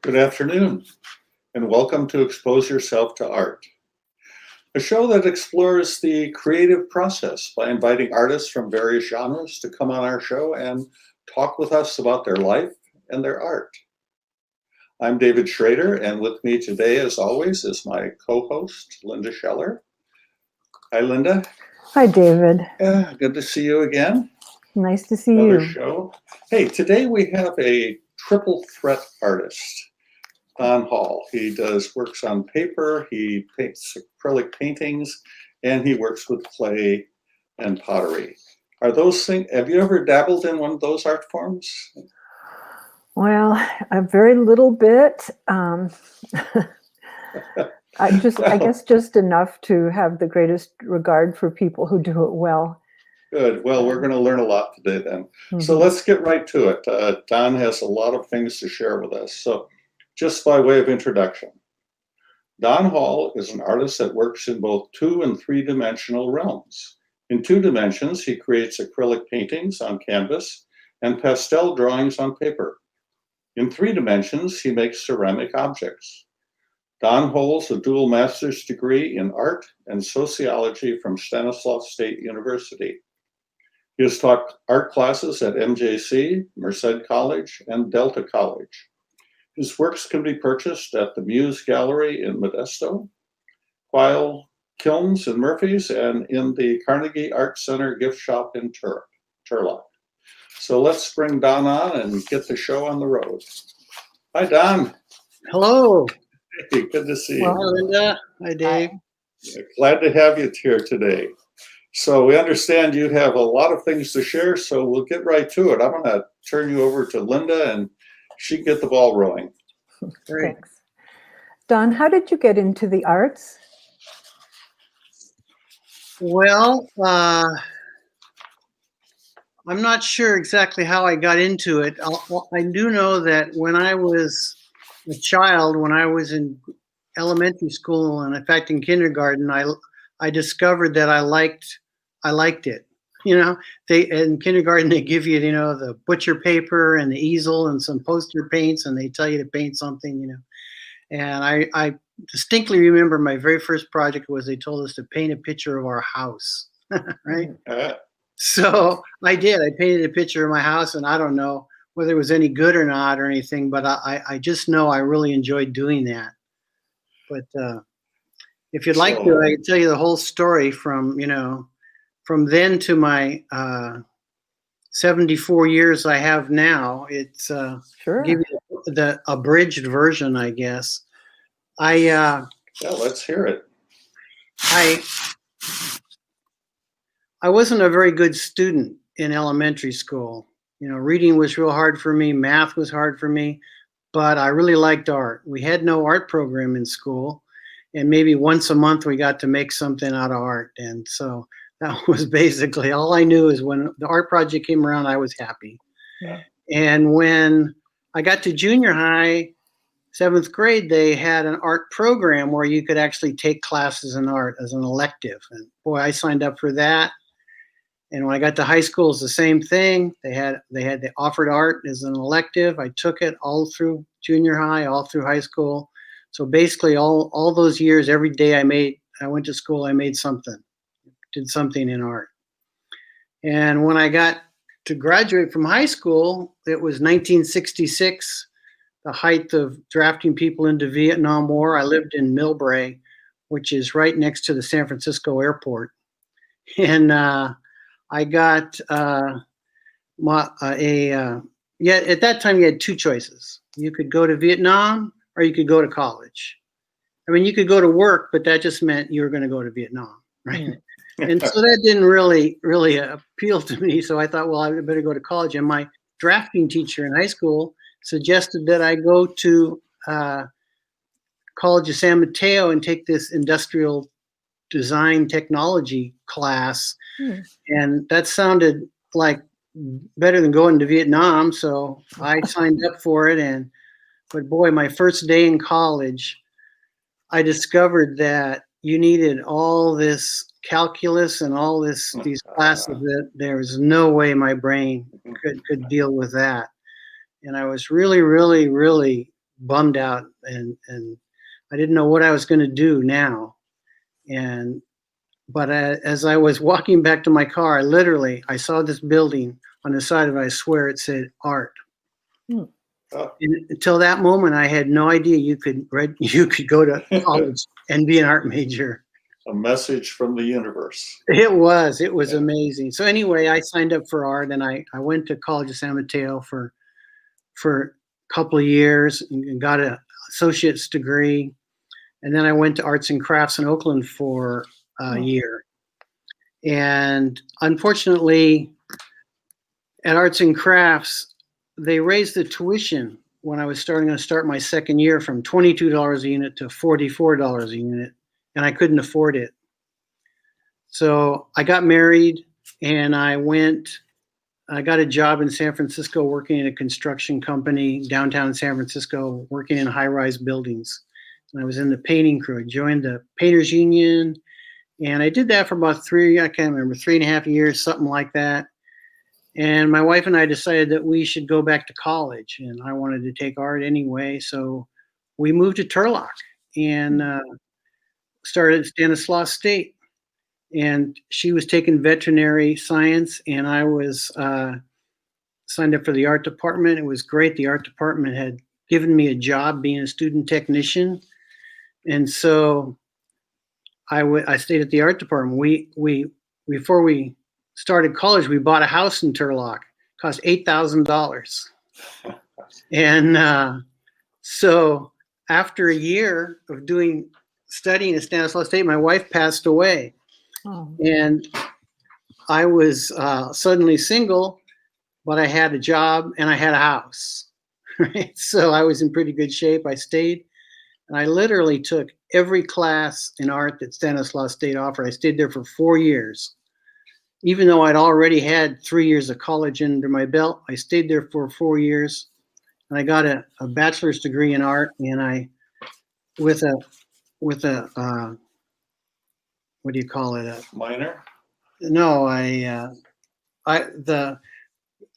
Good afternoon, and welcome to Expose Yourself to Art, a show that explores the creative process by inviting artists from various genres to come on our show and talk with us about their life and their art. I'm David Schrader, and with me today, as always, is my co-host, Linda Scheller. Hi, Linda. Hi, David. Good to see you again. Nice to see Another you. show. Hey, today we have a triple threat artist, Don Hall. He works on paper, he paints acrylic paintings, and he works with clay and pottery. Are those things, have you ever dabbled in one of those art forms? Well, a very little bit. I guess just enough to have the greatest regard for people who do it well. Good. Well, we're going to learn a lot today then. So Mhm. let's get right to it. Don has a lot of things to share with us. So just by way of introduction, Don Hall is an artist that works in both 2- and 3-dimensional realms. In 2 dimensions, he creates acrylic paintings on canvas and pastel drawings on paper. In 3 dimensions, he makes ceramic objects. Don holds a dual master's degree in art and sociology from Stanislaus State University. He has taught art classes at MJC, Merced College, and Delta College. His works can be purchased at the Muse Gallery in Modesto, Quail Kilns in Murphys, and in the Carnegie Art Center gift shop in Turlock. So let's bring Don on and get the show on the road. Hi, Don. Hello. Hey, good to see you. Hi, Linda. Hi, Dave. Glad to have you here today. So we understand you have a lot of things to share, so we'll get right to it. I'm going to turn you over to Linda, and she can get the ball rolling. Great. Thanks. Don, how did you get into the arts? Well, I'm not sure exactly how I got into it. I do know that when I was a child, when I was in elementary school, and in fact in kindergarten, I discovered that I liked it. You know, in kindergarten they give you, the butcher paper and the easel and some poster paints, and they tell you to paint something, And I distinctly remember my very first project was they told us to paint a picture of our house, right? So I did. I painted a picture of my house, and I don't know whether it was any good or not or anything, but I just know I really enjoyed doing that. But if you'd like to, I can tell you the whole story from then to my 74 years I have now. It's Sure. give you the abridged version, I guess. Yeah, let's hear it. I wasn't a very good student in elementary school. Reading was real hard for me. Math was hard for me, but I really liked art. We had no art program in school, and maybe once a month we got to make something out of art. And so that was basically all I knew. Is when the art project came around, I was happy. Yeah. And when I got to junior high, 7th grade, they had an art program where you could actually take classes in art as an elective. And boy, I signed up for that. And when I got to high school, it's the same thing. They offered art as an elective. I took it all through junior high, all through high school. So basically all those years, every day I went to school, I made something, did something in art. And when I got to graduate from high school, it was 1966, the height of drafting people into Vietnam War. I lived in Millbrae, which is right next to the San Francisco airport. And I got at that time you had 2 choices. You could go to Vietnam or you could go to college. I mean, you could go to work, but that just meant you were going to go to Vietnam, right? And so that didn't really appeal to me. So I thought, well, I better go to college. And my drafting teacher in high school suggested that I go to College of San Mateo and take this industrial design technology class. And that sounded like better than going to Vietnam. So I signed up for it. But boy, my first day in college, I discovered that you needed all this calculus and all these classes that there was no way my brain could deal with that. And I was really, really, really bummed out, and I didn't know what I was going to do now. But as I was walking back to my car, I saw this building on the side of it. I swear it said art. Hmm. And until that moment, I had no idea you could go to college and be an art major. A message from the universe. It was Yeah. amazing. So anyway, I signed up for art, and I went to College of San Mateo for a couple of years and got an associate's degree. And then I went to Arts and Crafts in Oakland for a year. And unfortunately, at Arts and Crafts, they raised the tuition when I was going to start my second year from $22 a unit to $44 a unit, and I couldn't afford it. So I got married, and I got a job in San Francisco working in a construction company downtown San Francisco, working in high-rise buildings. And I was in the painting crew. I joined the Painters Union, and I did that for about 3.5 years, something like that. And my wife and I decided that we should go back to college, and I wanted to take art anyway. So we moved to Turlock and started at Stanislaus State. And she was taking veterinary science, and I was signed up for the art department. It was great. The art department had given me a job being a student technician. And so I stayed at the art department. Before we started college, we bought a house in Turlock. It cost $8,000. And so after a year of studying at Stanislaus State, my wife passed away. Oh. And I was suddenly single, but I had a job and I had a house. Right? So I was in pretty good shape. I stayed, and I literally took every class in art that Stanislaus State offered. I stayed there for 4 years. Even though I'd already had 3 years of college under my belt, I stayed there for 4 years, and I got a bachelor's degree in art. And with a what do you call it? Minor? No,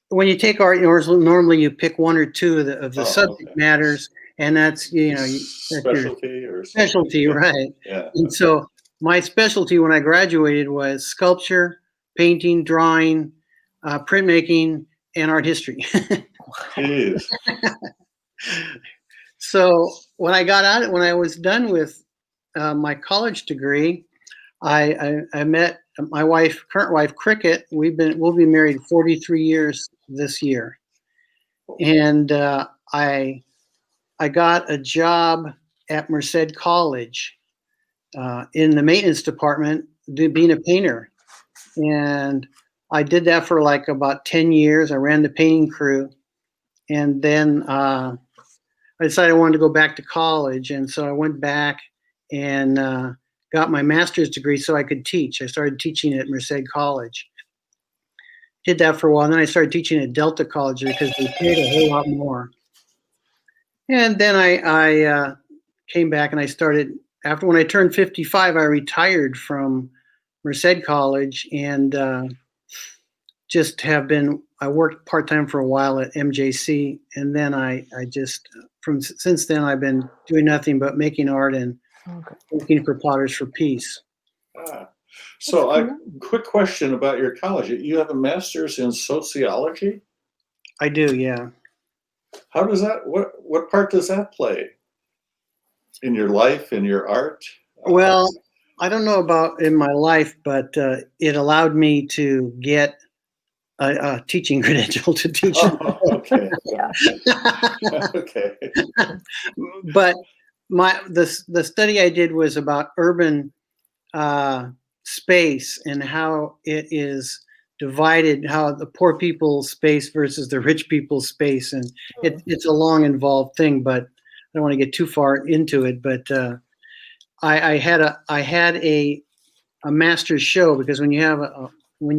when you take art, normally you pick one or two of the subject matters, and that's Specialty or specialty, right? Yeah. And so my specialty when I graduated was sculpture, painting, drawing, printmaking, and art history. Jeez. So when I was done with my college degree, I met my current wife, Cricket. We'll be married 43 years this year, and I got a job at Merced College in the maintenance department, being a painter, and I did that for like about 10 years. I ran the painting crew, and then I decided I wanted to go back to college, and so I went back and got my master's degree so I could teach. I started teaching at Merced College. Did that for a while, and then I started teaching at Delta College because they paid a whole lot more. And then I came back and I started, when I turned 55, I retired from Merced College and I worked part-time for a while at MJC, and then since then I've been doing nothing but making art and working for Potters for Peace. So a quick question about your college. You have a master's in sociology? I do, yeah. How does what part does that play in your life, in your art? Well, I don't know about in my life, but it allowed me to get a teaching credential to teach. Oh, okay. Yeah. Okay. But the study I did was about urban space and how it is divided, how the poor people's space versus the rich people's space, and it's a long involved thing, but I don't want to get too far into it. But I had a master's show, because when you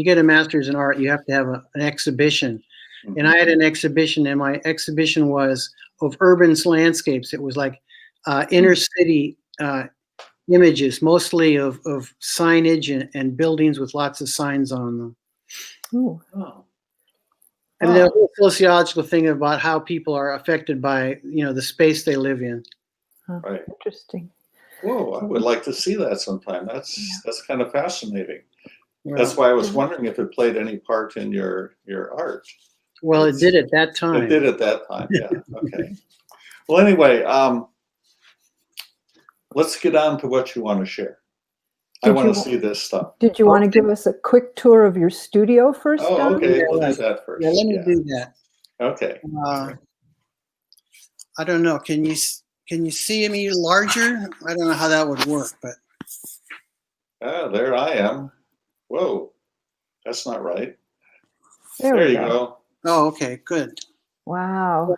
get a master's in art, you have to have an exhibition. Mm-hmm. And I had an exhibition, and my exhibition was of urban landscapes. It was like inner city images, mostly of signage and buildings with lots of signs on them. Ooh. Oh. And the whole sociological thing about how people are affected by, the space they live in. Right. Interesting. Whoa, I would like to see that sometime. That's kind of fascinating. Well, That's why I was wondering if it played any part in your art. well, it did at that time. It did at that time, yeah. Okay. Well, anyway, let's get on to what you want to share. I want to see this stuff. Did you want to give us a quick tour of your studio first, Oh, Don? okay. Yeah, We'll right. do that first. Yeah, let me do that. Okay. I don't know. Can you see me larger? I don't know how that would work, but There I am. Whoa, that's not right. There There we you go. go. oh, okay, good. Wow.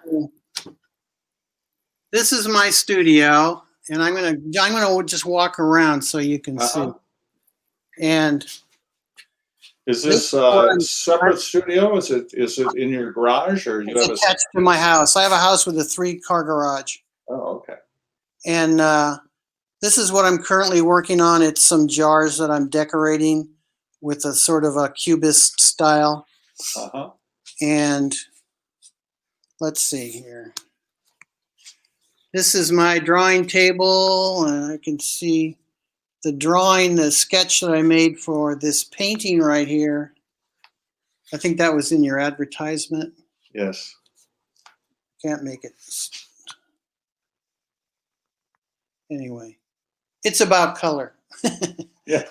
This is my studio, and I'm gonna just walk around so you can see. And Is this a separate studio? Is it in your garage, or you have it's attached to my house. I have a house with a 3-car garage. Oh, okay. And this is what I'm currently working on. It's some jars that I'm decorating with a sort of a cubist style. And let's see here. This is my drawing table, and I can see the sketch that I made for this painting right here. I think that was in your advertisement. Yes. Can't make it. Anyway, it's about color. Yeah.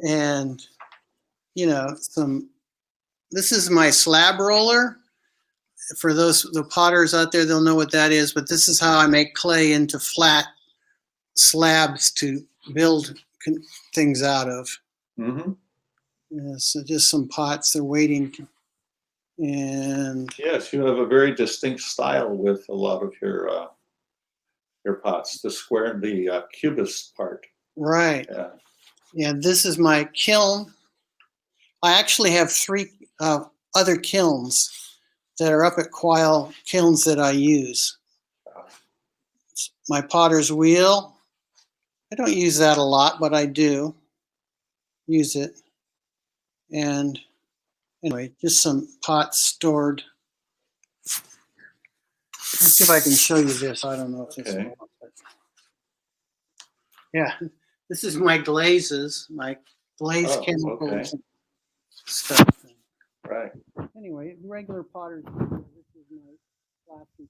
And, this is my slab roller. For the potters out there, they'll know what that is, but this is how I make clay into flat slabs to build things out of. Mm-hmm. Yeah, so just some pots, they're waiting. And yes, you have a very distinct style with a lot of your pots, the cubist part. Right. Yeah. And this is my kiln. I actually have 3 other kilns that are up at Quail Kilns that I use. It's my potter's wheel. I don't use that a lot, but I do use it. And anyway, just some pots stored. Let's see if I can show you this. I don't know if this will work. Yeah, this is my glazes, my glaze chemicals and stuff. Right. Anyway, regular potter's wheel. This is my plastic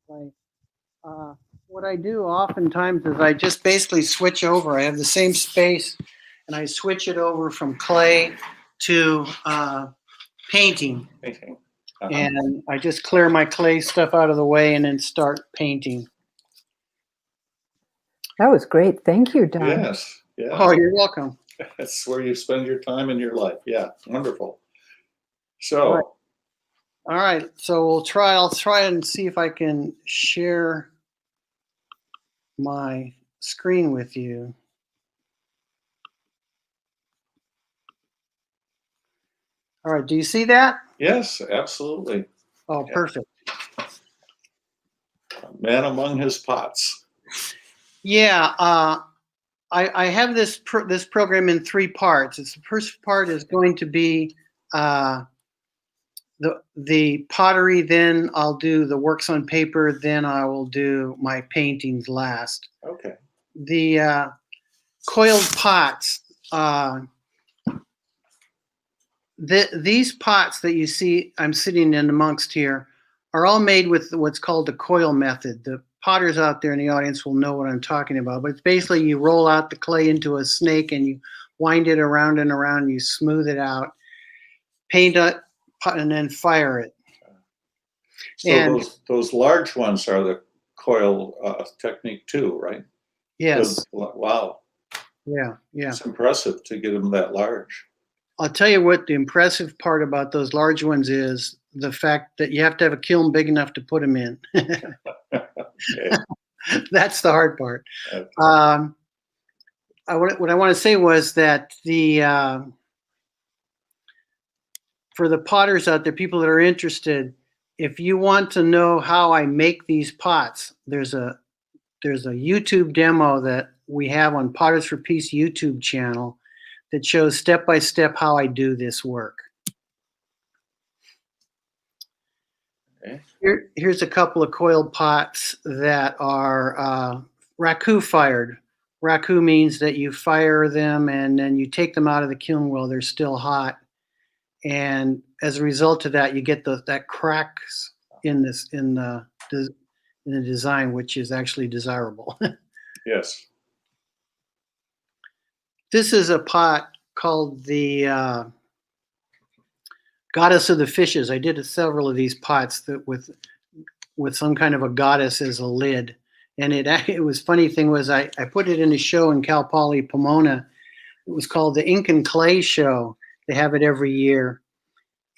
clay. What I do oftentimes is I just basically switch over. I have the same space, and I switch it over from clay to painting. And I just clear my clay stuff out of the way and then start painting. That was great. Thank you, Don. Yes. Yeah. Oh, you're welcome. That's where you spend your time in your life. Yeah. Wonderful. So. All right. So I'll try and see if I can share my screen with you. All right. Do you see that? Yes, absolutely. Oh, yeah. Perfect. Man among his pots. Yeah. I have this program in 3 parts. The first part is going to be the pottery, then I'll do the works on paper, then I will do my paintings last. Okay. The coiled pots, these pots that you see I'm sitting in amongst here are all made with what's called the coil method. The potters out there in the audience will know what I'm talking about, but it's basically you roll out the clay into a snake and you wind it around and around, and you smooth it out, paint it, and then fire it. So those large ones are the coil technique too, right? Yes. Wow. Yeah. It's impressive to get them that large. I'll tell you what the impressive part about those large ones is the fact that you have to have a kiln big enough to put them in. Okay. That's the hard part. Okay. What I want to say was that for the potters out there, people that are interested, if you want to know how I make these pots, there's a YouTube demo that we have on Potters for Peace YouTube channel that shows step by step how I do this work. Okay. Here's a couple of coiled pots that are raku fired. Raku means that you fire them and then you take them out of the kiln while they're still hot. And as a result of that, you get that cracks in the design, which is actually desirable. Yes. This is a pot called the Goddess of the Fishes. I did several of these pots that with some kind of a goddess as a lid. And it was funny thing was I put it in a show in Cal Poly Pomona. It was called the Ink and Clay Show. They have it every year.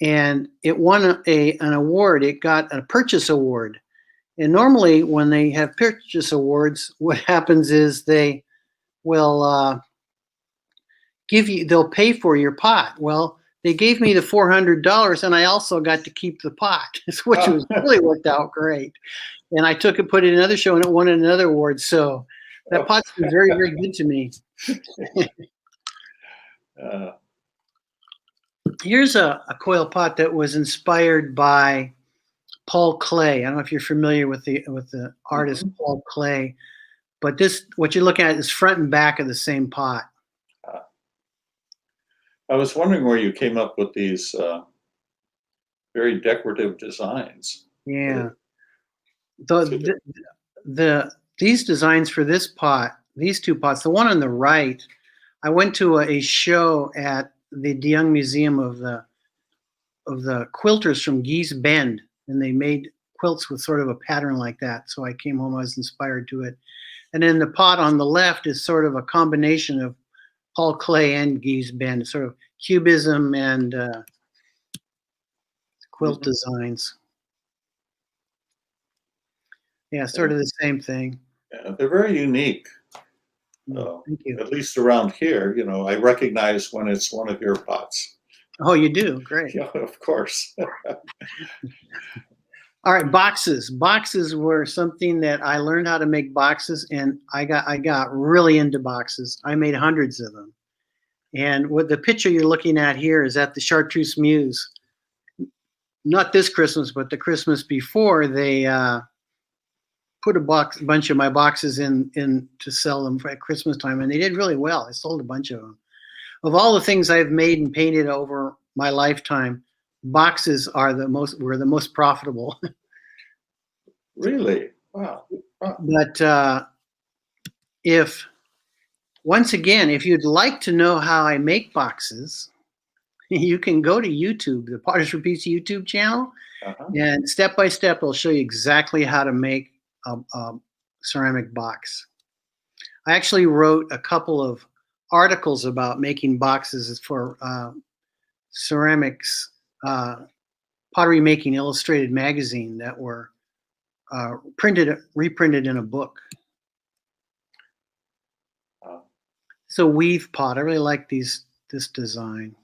And it won an award. It got a purchase award. And normally when they have purchase awards, what happens is they will they'll pay for your pot. Well, they gave me the $400 and I also got to keep the pot, which was really worked out great. And I took it, put it in another show and it won another award. So that pot's been very, very good to me. Here's a coil pot that was inspired by Paul Klee. I don't know if you're familiar with the artist Paul Klee, but what you're looking at is front and back of the same pot. I was wondering where you came up with these very decorative designs. Yeah. These designs for this pot, these two pots, the one on the right, I went to a show at the De Young Museum of the quilters from Gee's Bend, and they made quilts with sort of a pattern like that. So I came home, I was inspired to it. And then the pot on the left is sort of a combination of Paul Klee and Gee's Bend, sort of cubism and quilt designs. Yeah, sort of the same thing. Yeah, they're very unique. Thank you. At least around here, I recognize when it's one of your pots. Oh, you do? Great. Yeah, of course. All right, boxes. Boxes were something that I learned how to make boxes, and I got really into boxes. I made hundreds of them. And what the picture you're looking at here is at the Chartreuse Muse. Not this Christmas, but the Christmas before, they put a bunch of my boxes in to sell them at Christmas time, and they did really well. I sold a bunch of them. Of all the things I've made and painted over my lifetime, boxes were the most profitable. Really? Wow. But once again, if you'd like to know how I make boxes, you can go to YouTube, the Potter's for Peace YouTube channel, and step by step, it'll show you exactly how to make a ceramic box. I actually wrote a couple of articles about making boxes for Ceramics Pottery Making Illustrated magazine that were reprinted in a book. It's a weave pot. I really like this design.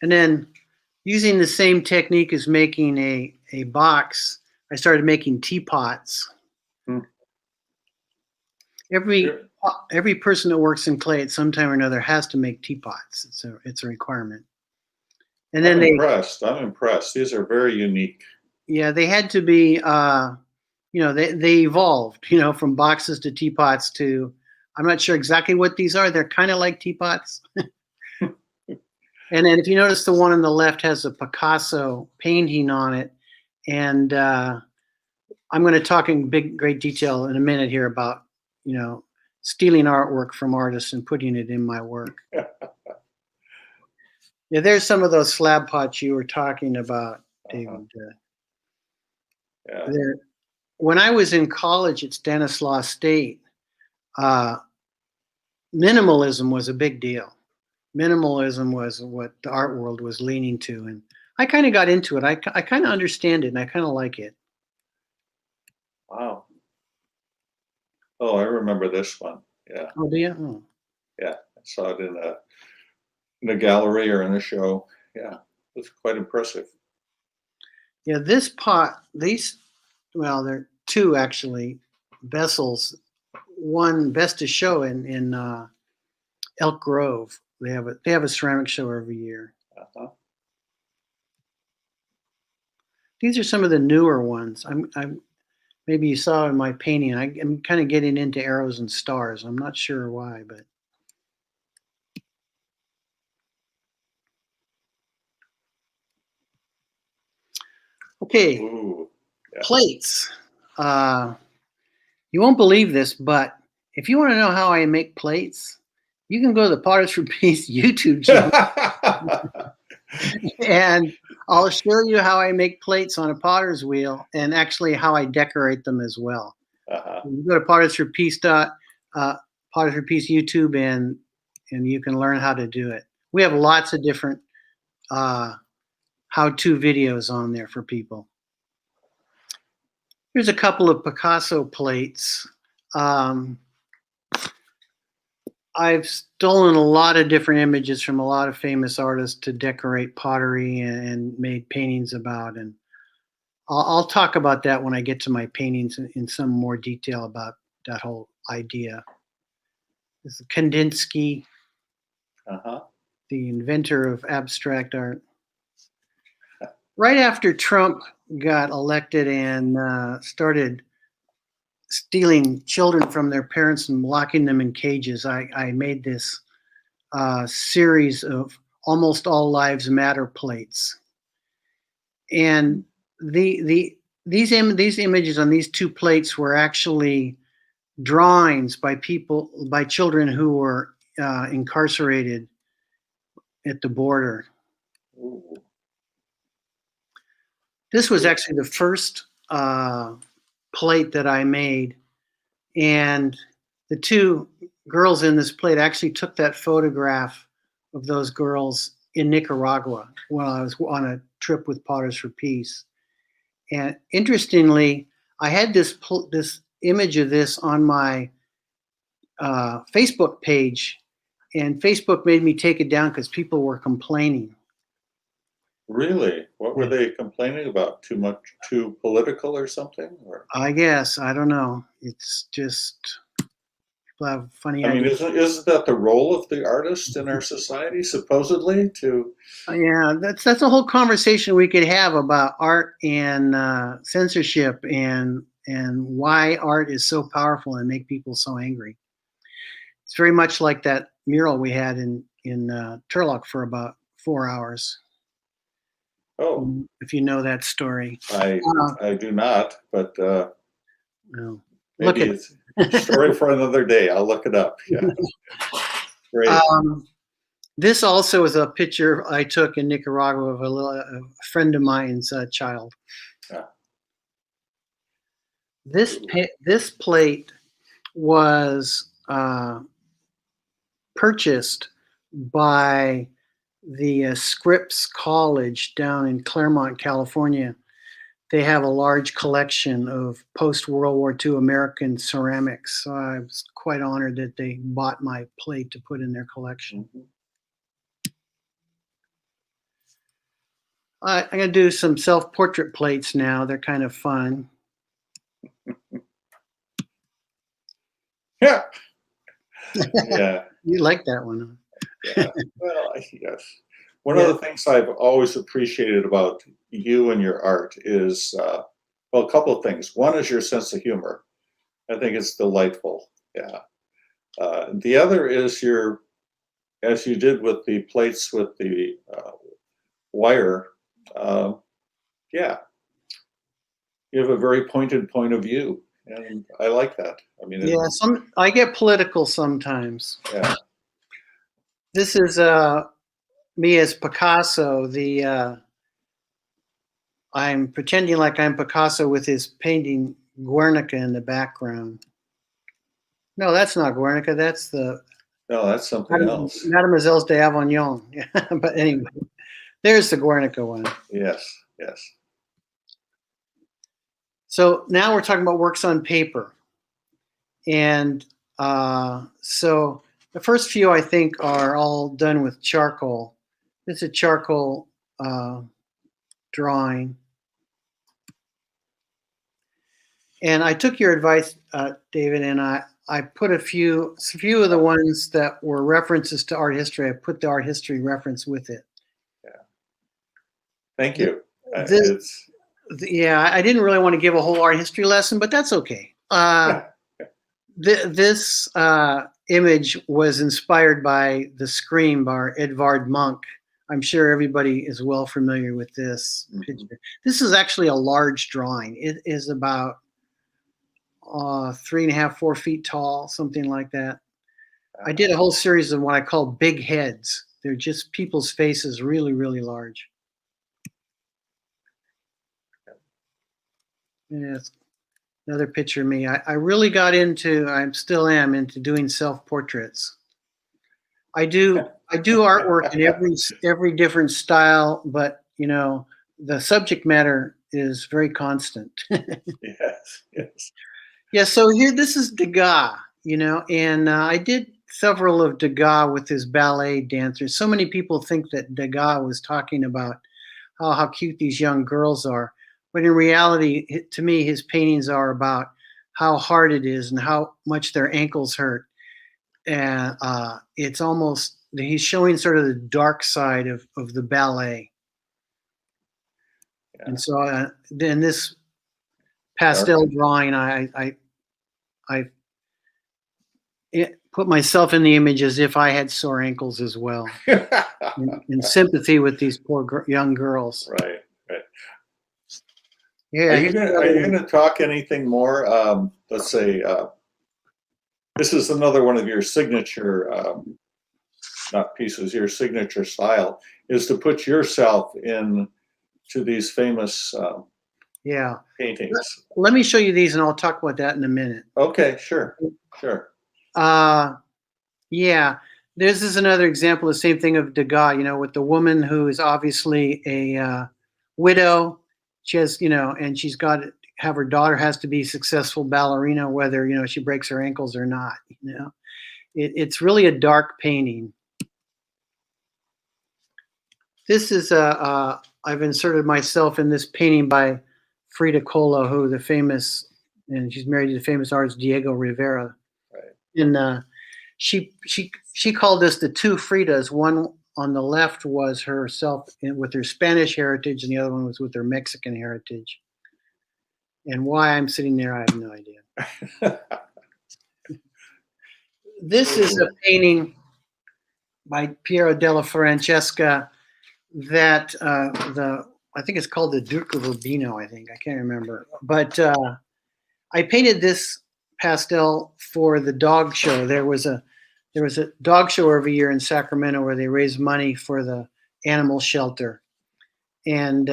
And then using the same technique as making a box, I started making teapots. Every person that works in clay at some time or another has to make teapots. It's a requirement. And then I'm impressed. These are very unique. Yeah, they had to be. They evolved. From boxes to teapots to. I'm not sure exactly what these are. They're kind of like teapots. And then if you notice, the one on the left has a Picasso painting on it, and I'm going to talk in great detail in a minute here about stealing artwork from artists and putting it in my work. Yeah, there's some of those slab pots you were talking about, David. Yeah. When I was in college at Stanislaus State, minimalism was a big deal. Minimalism was what the art world was leaning to, and I kind of got into it. I kind of understand it, and I kind of like it. Wow. Oh, I remember this one. Yeah. Oh, do you? Oh. Yeah, I saw it in a gallery or in a show. Yeah, it was quite impressive. Yeah, this pot, they're two actually vessels. One best to show in Elk Grove. They have a ceramic show every year. These are some of the newer ones. I'm maybe you saw in my painting. I'm kind of getting into arrows and stars. I'm not sure why, but okay. Ooh, yeah. Plates. You won't believe this, but if you want to know how I make plates, you can go to the Potters for Peace YouTube channel and I'll show you how I make plates on a potter's wheel and actually how I decorate them as well. Uh-huh. You go to Potters for Peace Potters for Peace YouTube and you can learn how to do it. We have lots of different how-to videos on there for people. Here's a couple of Picasso plates. I've stolen a lot of different images from a lot of famous artists to decorate pottery and made paintings about. And I'll talk about that when I get to my paintings in some more detail about that whole idea. This is Kandinsky, Uh-huh. the inventor of abstract art. Right after Trump got elected and started stealing children from their parents and locking them in cages, I made this series of Almost All Lives Matter plates. And these images on these two plates were actually drawings by children who were incarcerated at the border. Ooh. This was actually the first plate that I made, and the two girls in this plate actually took that photograph of those girls in Nicaragua when I was on a trip with Potters for Peace. And interestingly, I had this image of this on my Facebook page, and Facebook made me take it down because people were complaining. Really? What were they complaining about? Too political or something? Or? I guess, I don't know. It's just people have funny I mean, ideas. isn't that the role of the artist in our society, supposedly, to? Yeah, that's a whole conversation we could have about art and censorship and why art is so powerful and make people so angry. It's very much like that mural we had in Turlock for about 4 hours. Oh, If you know that story. I do not, but No. maybe it's a story for another day. I'll look it up. Yeah. Great. This also is a picture I took in Nicaragua of a friend of mine's child. Yeah. This plate was purchased by the Scripps College down in Claremont, California. They have a large collection of post-World War II American ceramics. So I was quite honored that they bought my plate to put in their collection. Mhm. I'm going to do some self-portrait plates now. They're kind of fun. Yeah. Yeah. You like that one, huh? Yeah. Well, yes. One of the things I've always appreciated about you and your art is, well, a couple of things. One is your sense of humor. I think it's delightful. Yeah. The other is as you did with the plates with the wire, yeah, you have a very pointed point of view, and I like that. I mean, Yeah, I get political sometimes. yeah. This is me as Picasso. I'm pretending like I'm Picasso with his painting Guernica in the background. No, that's not Guernica. That's the No, that's something else. Mademoiselle d'Avignon. But anyway, there's the Guernica one. Yes, yes. So now we're talking about works on paper. And so the first few, I think, are all done with charcoal. This is a charcoal drawing. And I took your advice, David, and I put a few of the ones that were references to art history. I put the art history reference with it. Yeah. Thank you. Yeah, I didn't really want to give a whole art history lesson, but that's okay. This image was inspired by The Scream by Edvard Munch. I'm sure everybody is well familiar with this picture. This is actually a large drawing. It is about 3.5, 4 feet tall, something like that. I did a whole series of what I call big heads. They're just people's faces, really, really large. Yeah, it's another picture of me. I really got into, I still am into doing self-portraits. I do artwork in every different style, but you know, the subject matter is very constant. Yes, yes. Yeah, so here, this is Degas, you know, and I did several of Degas with his ballet dancers. So many people think that Degas was talking about how cute these young girls are. But in reality, to me, his paintings are about how hard it is and how much their ankles hurt. And it's almost, he's showing sort of the dark side of the ballet. Yeah. And so in this pastel drawing, I put myself in the image as if I had sore ankles as well, in sympathy with these poor young girls. Right, right. Yeah. Are you going to talk anything more? Let's say this is another one of your signature, not pieces, your signature style is to put yourself in to these famous Yeah. paintings. Let me show you these, and I'll talk about that in a minute. Okay, sure, sure. Yeah. This is another example of the same thing of Degas, you know, with the woman who is obviously a widow. She has, you know, and she's got to have her daughter has to be a successful ballerina, whether, you know, she breaks her ankles or not, you know. It's really a dark painting. This is I've inserted myself in this painting by Frida Kahlo, who the famous, and she's married to the famous artist Diego Rivera. Right. And she called this the two Fridas. One on the left was herself with her Spanish heritage, and the other one was with her Mexican heritage. And why I'm sitting there, I have no idea. This is a painting by Piero della Francesca that I think it's called the Duke of Urbino, I think. I can't remember. But I painted this pastel for the dog show. There was a dog show every year in Sacramento where they raise money for the animal shelter. And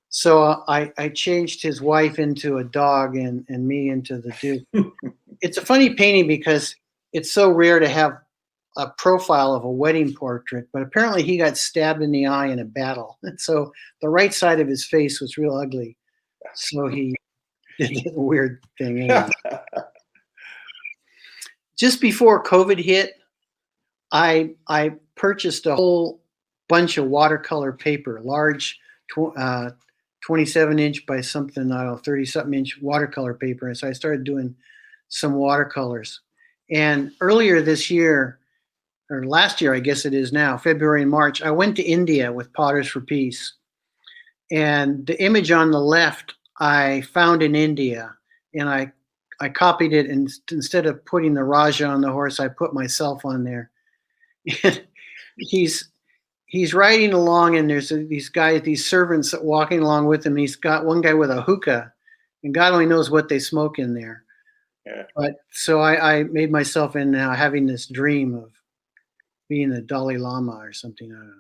so I changed his wife into a dog and me into the Duke. It's a funny painting because it's so rare to have a profile of a wedding portrait, but apparently he got stabbed in the eye in a battle. And so the right side of his face was real ugly. So he did a weird thing. Anyway. Just before COVID hit, I purchased a whole bunch of watercolor paper, large 27-inch by something, I don't know, 30-something inch watercolor paper. And so I started doing some watercolors. And earlier this year, or last year, I guess it is now, February and March, I went to India with Potters for Peace. And the image on the left, I found in India, and I copied it, and instead of putting the Raja on the horse, I put myself on there. he's riding along, and there's these guys, these servants walking along with him. He's got one guy with a hookah, and God only knows what they smoke in there. Yeah. But so I made myself in now having this dream of being the Dalai Lama or something. I don't know.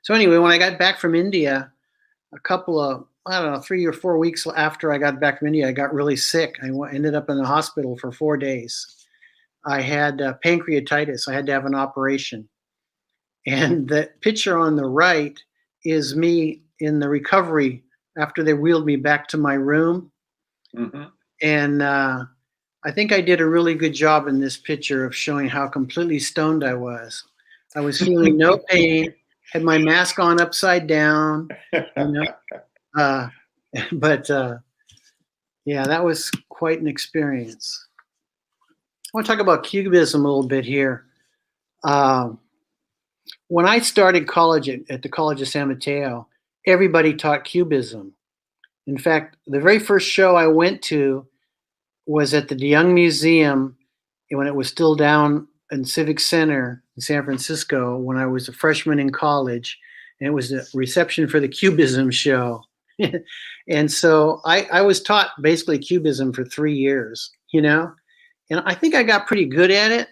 So anyway, when I got back from India, a couple of, I don't know, 3 or 4 weeks after I got back from India, I got really sick. I ended up in the hospital for 4 days. I had pancreatitis. I had to have an operation. And the picture on the right is me in the recovery after they wheeled me back to my room. Mm-hmm. And I think I did a really good job in this picture of showing how completely stoned I was. I was feeling no pain, had my mask on upside down, you know. But yeah, that was quite an experience. I want to talk about Cubism a little bit here. When I started college at the College of San Mateo, everybody taught Cubism. In fact, the very first show I went to was at the Young Museum when it was still down in Civic Center in San Francisco when I was a freshman in college. And it was a reception for the Cubism show. And so I was taught basically Cubism for 3 years, you know, and I think I got pretty good at it.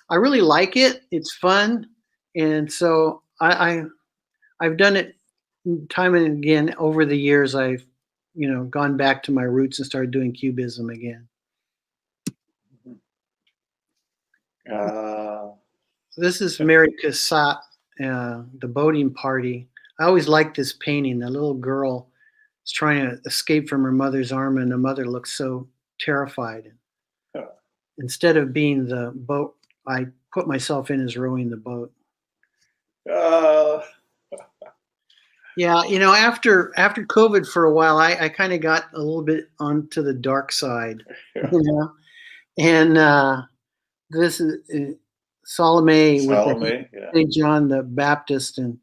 I really like it. It's fun. And so I've done it time and again over the years. I've, you know, gone back to my roots and started doing Cubism again. This is Mary Cassatt, the boating party. I always liked this painting. The little girl is trying to escape from her mother's arm, and the mother looks so terrified. Instead of being the boat, I put myself in as rowing the boat. Yeah, you know, after COVID for a while, I kind of got a little bit onto the dark side, you know, and this is Salome with Salome, yeah. St. John the Baptist, and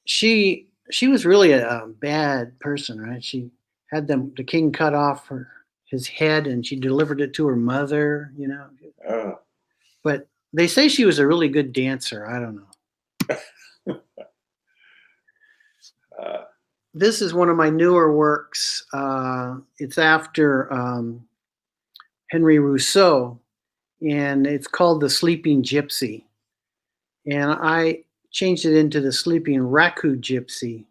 she was really a bad person, right? She had the king cut off his head, and she delivered it to her mother, you know. But they say she was a really good dancer. I don't know. This is one of my newer works. It's after Henry Rousseau, and it's called The Sleeping Gypsy. And I changed it into The Sleeping Raku Gypsy.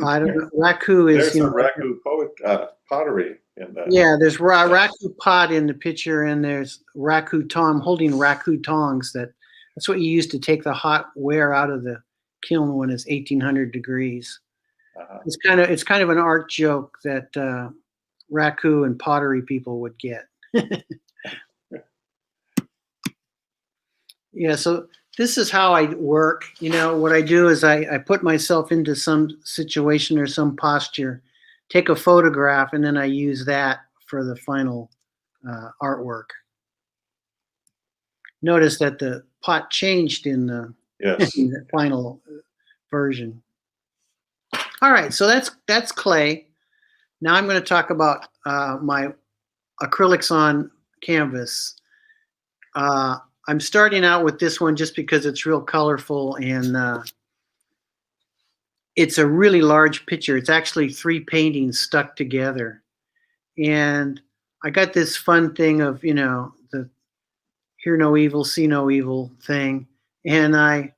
I don't know. Raku is, there's a raku pottery in that. Yeah, there's raku pot in the picture, and there's raku tom holding raku tongs. That's what you use to take the hot ware out of the kiln when it's 1800 degrees. It's kind of an art joke that raku and pottery people would get. Yeah, so this is how I work. You know, what I do is I put myself into some situation or some posture, take a photograph, and then I use that for the final artwork. Notice that the pot changed in the, yes. in the final version. All right, so that's clay. Now I'm going to talk about my acrylics on canvas. I'm starting out with this one just because it's real colorful, and it's a really large picture. It's actually 3 paintings stuck together. And I got this fun thing of, you know, the hear no evil, see no evil thing. And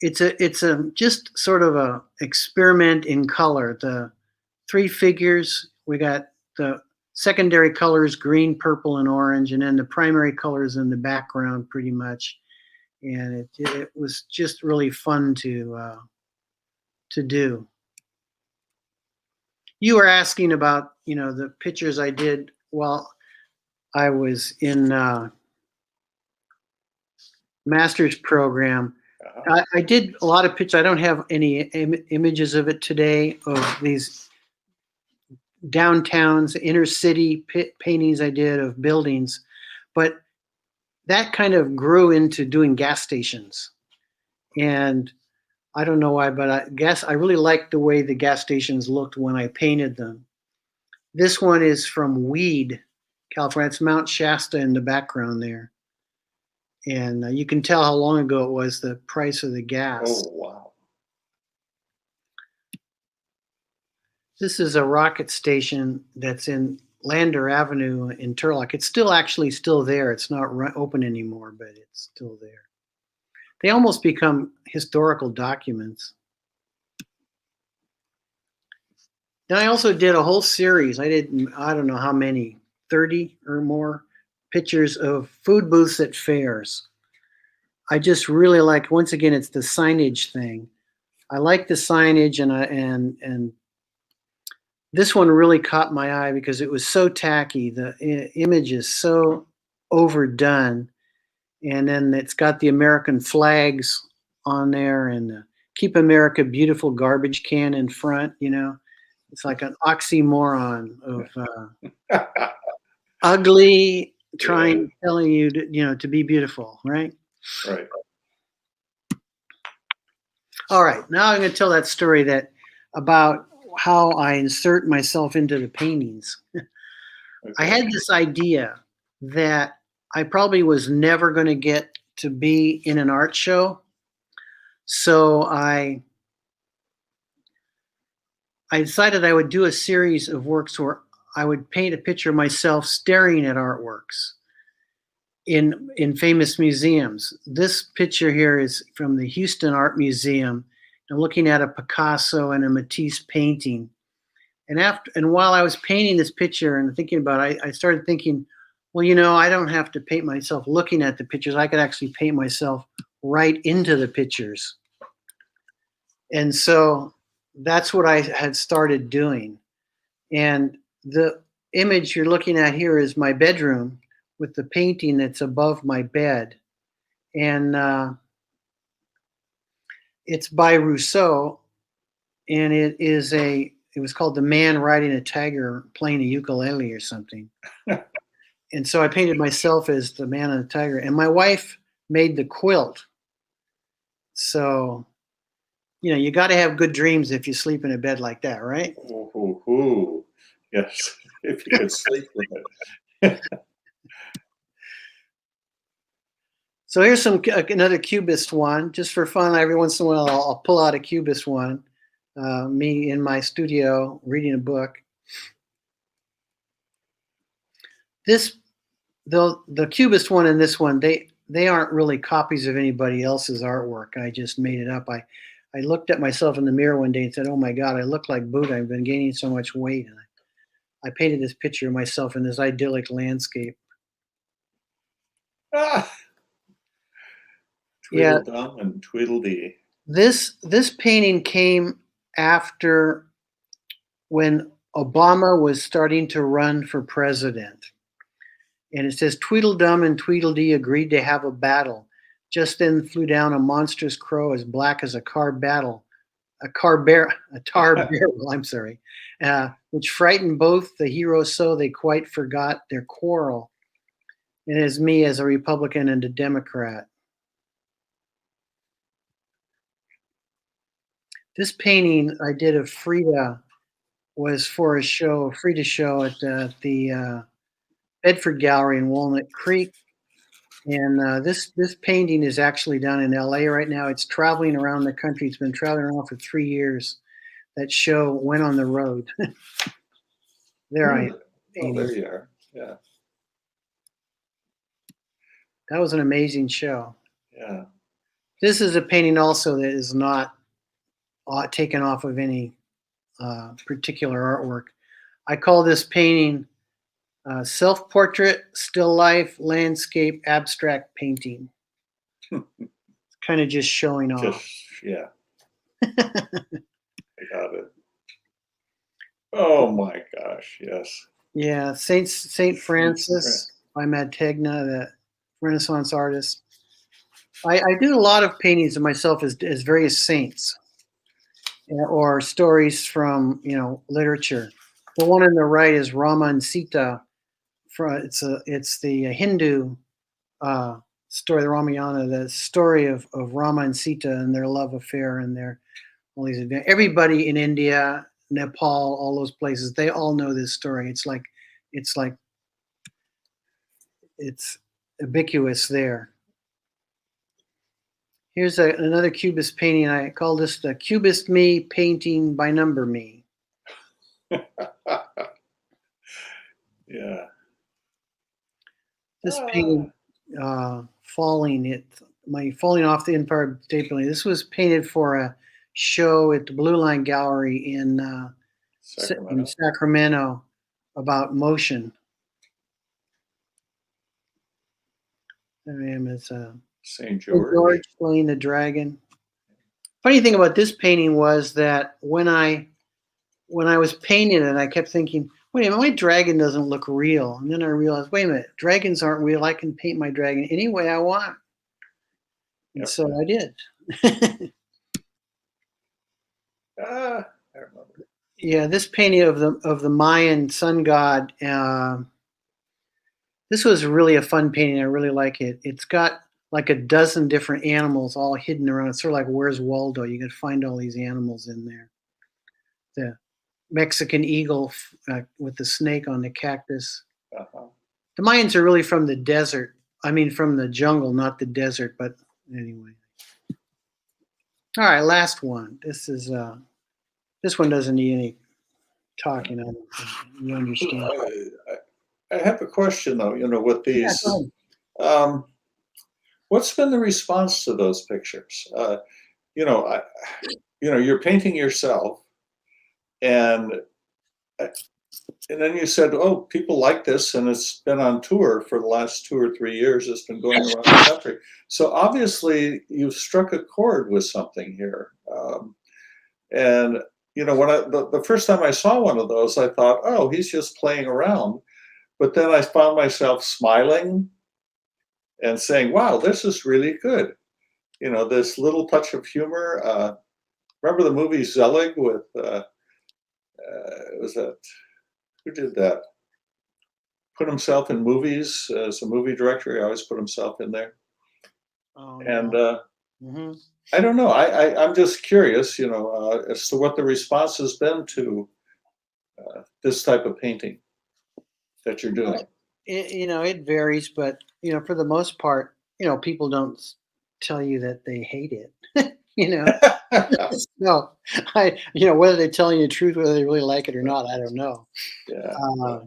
it's a just sort of a experiment in color. The 3 figures, we got the secondary colors, green, purple, and orange, and then the primary colors in the background pretty much. And it was just really fun to do. You were asking about, you know, the pictures I did while I was in master's program. I did a lot of pictures. I don't have any images of it today, of these downtowns, inner city paintings I did of buildings, but that kind of grew into doing gas stations. And I don't know why, but I guess I really liked the way the gas stations looked when I painted them. This one is from Weed, California. It's Mount Shasta in the background there. And you can tell how long ago it was, the price of the gas. Oh, wow. This is a rocket station that's in Lander Avenue in Turlock. It's still there. It's not open anymore, but it's still there. They almost become historical documents. Then I also did a whole series. I don't know how many, 30 or more pictures of food booths at fairs. I just really like, once again, it's the signage thing. I like the signage, and this one really caught my eye because it was so tacky. The image is so overdone. And then it's got the American flags on there, and the Keep America Beautiful garbage can in front, you know. It's like an oxymoron of ugly telling you to, you know, to be beautiful, right? Right. All right, now I'm going to tell that story about how I insert myself into the paintings. I Okay. had this idea that I probably was never going to get to be in an art show. So I decided I would do a series of works where I would paint a picture of myself staring at artworks in famous museums. This picture here is from the Houston Art Museum. I'm looking at a Picasso and a Matisse painting. And while I was painting this picture and thinking about it, I started thinking, well, I don't have to paint myself looking at the pictures. I could actually paint myself right into the pictures. And so that's what I had started doing. And the image you're looking at here is my bedroom with the painting that's above my bed. And it's by Rousseau. And it was called The Man Riding a Tiger Playing a Ukulele or something. And so I painted myself as the man and the tiger. And my wife made the quilt. So, you got to have good dreams if you sleep in a bed like that, right? Ooh. Yes, if you could sleep with it. So here's another Cubist one, just for fun. Every once in a while, I'll pull out a Cubist one. Me in my studio reading a book. The Cubist one and this one, they aren't really copies of anybody else's artwork. I just made it up. I looked at myself in the mirror one day and said, "Oh my God, I look like Buddha. I've been gaining so much weight." And I painted this picture of myself in this idyllic landscape. Tweedledum and Tweedledee. This painting came after when Obama was starting to run for president. And it says, Tweedledum and Tweedledee agreed to have a battle. Just then flew down a monstrous crow as black as a tar barrel, I'm sorry, which frightened both the heroes so they quite forgot their quarrel. And it is me as a Republican and a Democrat. This painting I did of Frida was for a Frida show at the Bedford Gallery in Walnut Creek. And this painting is actually down in LA right now. It's traveling around the country. It's been traveling around for 3 years. That show went on the road. There I am. Oh, there you are. Yeah. That was an amazing show. Yeah. This is a painting also that is not taken off of any particular artwork. I call this painting self-portrait, still life, landscape, abstract painting. Kind of just showing off. Yeah. I got it. Oh my gosh, yes. Yeah, Saint Francis by Mantegna, the Renaissance artist. I do a lot of paintings of myself as various saints or stories from literature. The one on the right is Rama and Sita. It's the Hindu story, the Ramayana, the story of Rama and Sita and their love affair and all these events. Everybody in India, Nepal, all those places, they all know this story. It's ubiquitous there. Here's another Cubist painting. I call this the Cubist Me painting by number me. Yeah. This painting, falling off the Empire State Building. This was painted for a show at the Blue Line Gallery in Sacramento about motion. There I am as St. George. George playing the dragon. Funny thing about this painting was that when I was painting it, I kept thinking, wait a minute, my dragon doesn't look real. And then I realized, wait a minute, dragons aren't real. I can paint my dragon any way I want. And so I did. I remember. Yeah, this painting of the Mayan sun god. This was really a fun painting. I really like it. It's got like a dozen different animals all hidden around. It's sort of like Where's Waldo? You can find all these animals in there. The Mexican eagle with the snake on the cactus. Uh-huh. The Mayans are really from the desert. I mean, from the jungle, not the desert. But anyway. All right, last one. This one doesn't need any talking. I don't think. You understand? I have a question though. With Yeah, these, go ahead. what's been the response to those pictures? You're painting yourself, and then you said, "Oh, people like this," and it's been on tour for the last 2 or 3 years. It's been going around the country. So obviously, you've struck a chord with something here. And when the first time I saw one of those, I thought, "Oh, he's just playing around." But then I found myself smiling and saying, "Wow, this is really good." This little touch of humor. Remember the movie Zelig with was that who did that? Put himself in movies as a movie director. He always put himself in there. Oh, And mm-hmm. I don't know. I'm just curious, as to what the response has been to this type of painting that you're doing. It varies, but for the most part, people don't tell you that they hate it. No, whether they're telling you the truth, whether they really like it or not, I don't know. Yeah. Uh,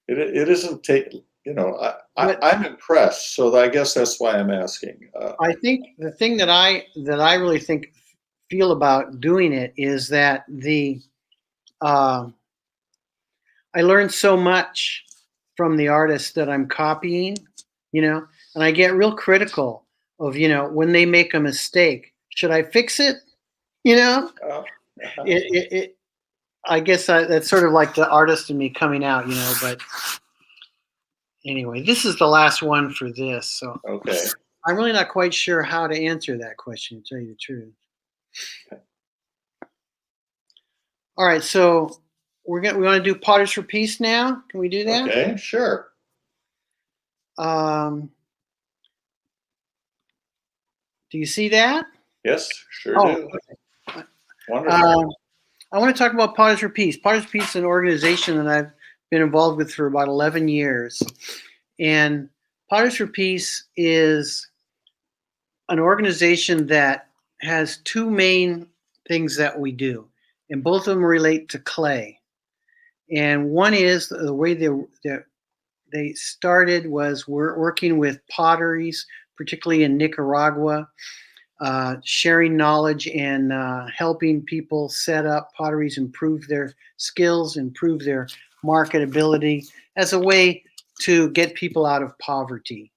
It isn't taken. But- I'm impressed, so I guess that's why I'm asking. I think the thing that I really feel about doing it is that I learned so much from the artists that I'm copying, and I get real critical of when they make a mistake. Should I fix it? It I guess that's sort of like the artist in me coming out, but anyway, this is the last one for this, so Okay. I'm really not quite sure how to answer that question, to tell you the truth. All right, so we want to do Potters for Peace now. Can we do that? Okay, sure. Do you see that? Yes, sure Oh, do. Wonderful. I want to talk about Potters for Peace. Potters for Peace is an organization that I've been involved with for about 11 years. And Potters for Peace is an organization that has two main things that we do, and both of them relate to clay. And one is the way they started was we're working with potteries, particularly in Nicaragua, sharing knowledge and helping people set up potteries, improve their skills, improve their marketability as a way to get people out of poverty.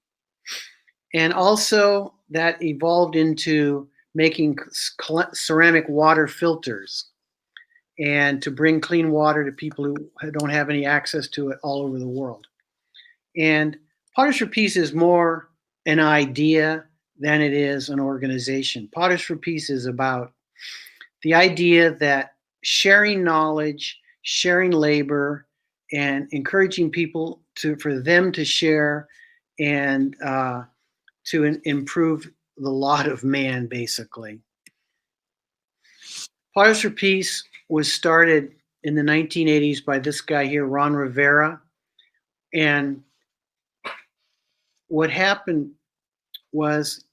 And also that evolved into making ceramic water filters and to bring clean water to people who don't have any access to it all over the world. And Potters for Peace is more an idea than it is an organization. Potters for Peace is about the idea that sharing knowledge, sharing labor, and encouraging people for them to share and to improve the lot of man, basically. Potters for Peace was started in the 1980s by this guy here, Ron Rivera. And what happened was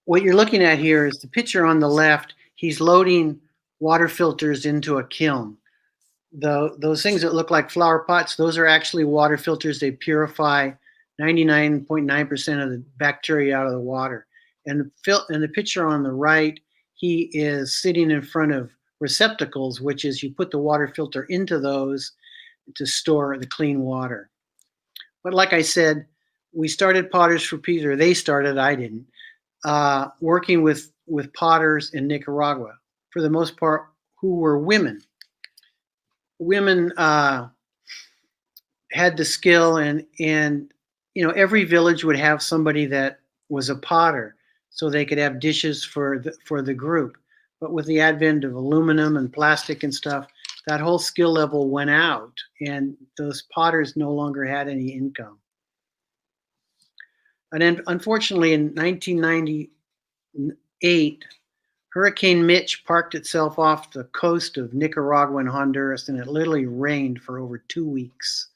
what you're looking at here is the picture on the left. He's loading water filters into a kiln. Those things that look like flower pots, those are actually water filters. They purify 99.9% of the bacteria out of the water. And the picture on the right, he is sitting in front of receptacles, which is you put the water filter into those to store the clean water. But like I said, we started Potters for Peace, or they started, I didn't, working with potters in Nicaragua, for the most part, who were women. Women had the skill, and every village would have somebody that was a potter, so they could have dishes for the group. But with the advent of aluminum and plastic and stuff, that whole skill level went out, and those potters no longer had any income. And then, unfortunately, in 1998, Hurricane Mitch parked itself off the coast of Nicaragua and Honduras, and it literally rained for over 2 weeks.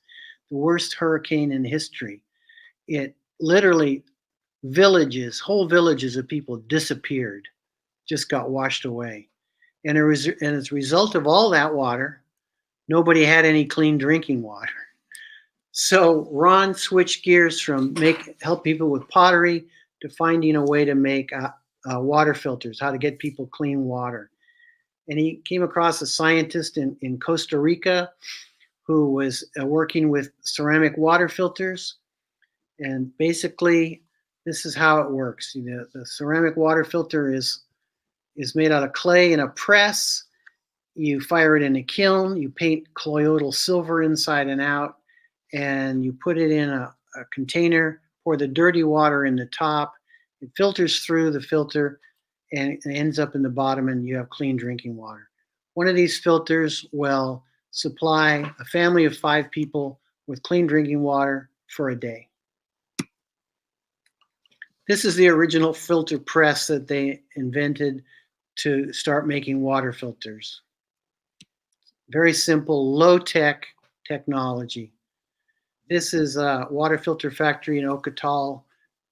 The worst hurricane in history. It literally, whole villages of people disappeared, just got washed away. And as a result of all that water, nobody had any clean drinking water. So Ron switched gears from help people with pottery to finding a way to make water filters, how to get people clean water. And he came across a scientist in Costa Rica who was working with ceramic water filters. And basically, this is how it works. The ceramic water filter is made out of clay in a press. You fire it in a kiln, you paint colloidal silver inside and out, and you put it in a container, pour the dirty water in the top. It filters through the filter and it ends up in the bottom, and you have clean drinking water. One of these filters will supply a family of 5 people with clean drinking water for a day. This is the original filter press that they invented to start making water filters. Very simple, low-tech technology. This is a water filter factory in Ocotal,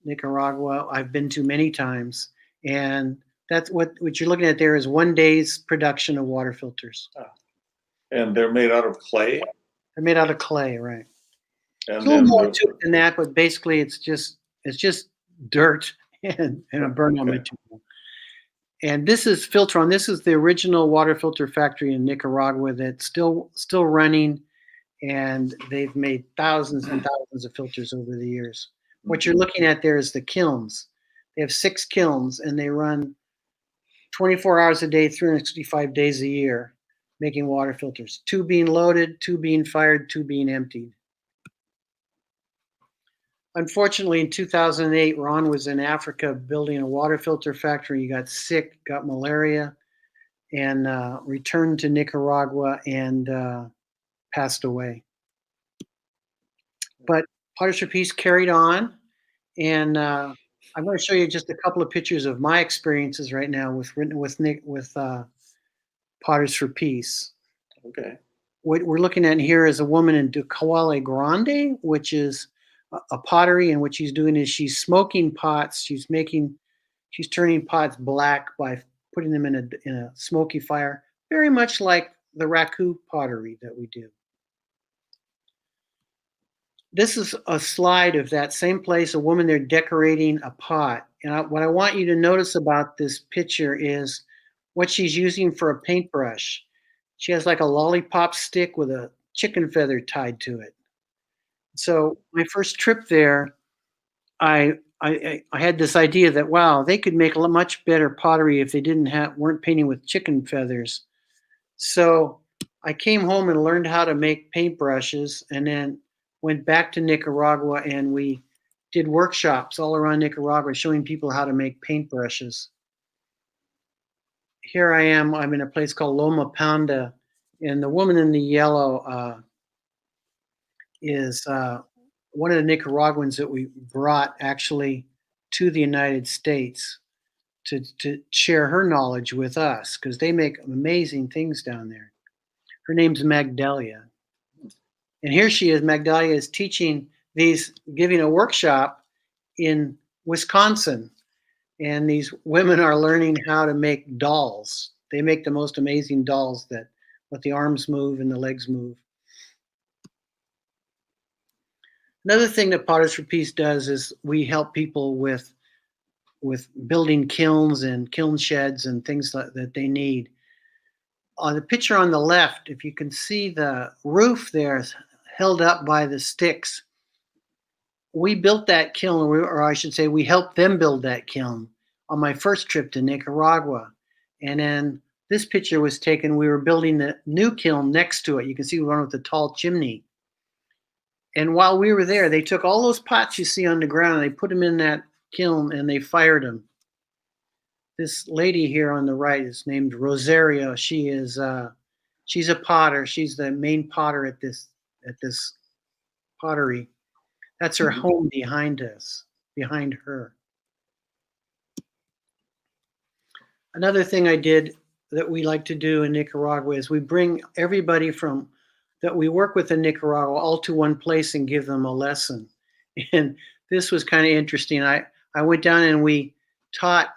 Nicaragua. I've been to many times, and that's what you're looking at there is 1 day's production of water filters. And they're made out of clay? They're made out of clay, right? And It's a little then more to it than that, but basically it's just dirt and a burnout material. And this is Filtron. This is the original water filter factory in Nicaragua that's still running, and they've made thousands and thousands of filters over the years. What you're looking at there is the kilns. They have 6 kilns, and they run 24 hours a day, 365 days a year, making water filters. 2 being loaded, 2 being fired, 2 being emptied. Unfortunately, in 2008, Ron was in Africa building a water filter factory. He got sick, got malaria, and returned to Nicaragua and passed away. But Potters for Peace carried on, and I'm going to show you just a couple of pictures of my experiences right now with Potters for Peace. Okay. What we're looking at here is a woman in Duquale Grande, which is a pottery, and what she's doing is she's smoking pots. She's turning pots black by putting them in a smoky fire, very much like the raku pottery that we do. This is a slide of that same place, a woman there decorating a pot. And what I want you to notice about this picture is what she's using for a paintbrush. She has like a lollipop stick with a chicken feather tied to it. So my first trip there, I had this idea that, wow, they could make a much better pottery if they weren't painting with chicken feathers. So I came home and learned how to make paintbrushes, and then went back to Nicaragua, and we did workshops all around Nicaragua showing people how to make paintbrushes. Here I am. I'm in a place called Loma Panda, and the woman in the yellow is one of the Nicaraguans that we brought actually to the United States to share her knowledge with us, because they make amazing things down there. Her name's Magdalia. And here she is, Magdalia is giving a workshop in Wisconsin. And these women are learning how to make dolls. They make the most amazing dolls that let the arms move and the legs move. Another thing that Potters for Peace does is we help people with building kilns and kiln sheds and things that they need. The picture on the left, if you can see the roof there is held up by the sticks. We built that kiln, or I should say we helped them build that kiln on my first trip to Nicaragua. And then this picture was taken, we were building the new kiln next to it. You can see one with the tall chimney. And while we were there, they took all those pots you see on the ground and they put them in that kiln and they fired them. This lady here on the right is named Rosario. She's a potter. She's the main potter at this pottery. That's her home behind us. behind her. Another thing I did that we like to do in Nicaragua is we bring everybody from that we work with in Nicaragua all to one place and give them a lesson. And this was kind of interesting. I went down and we taught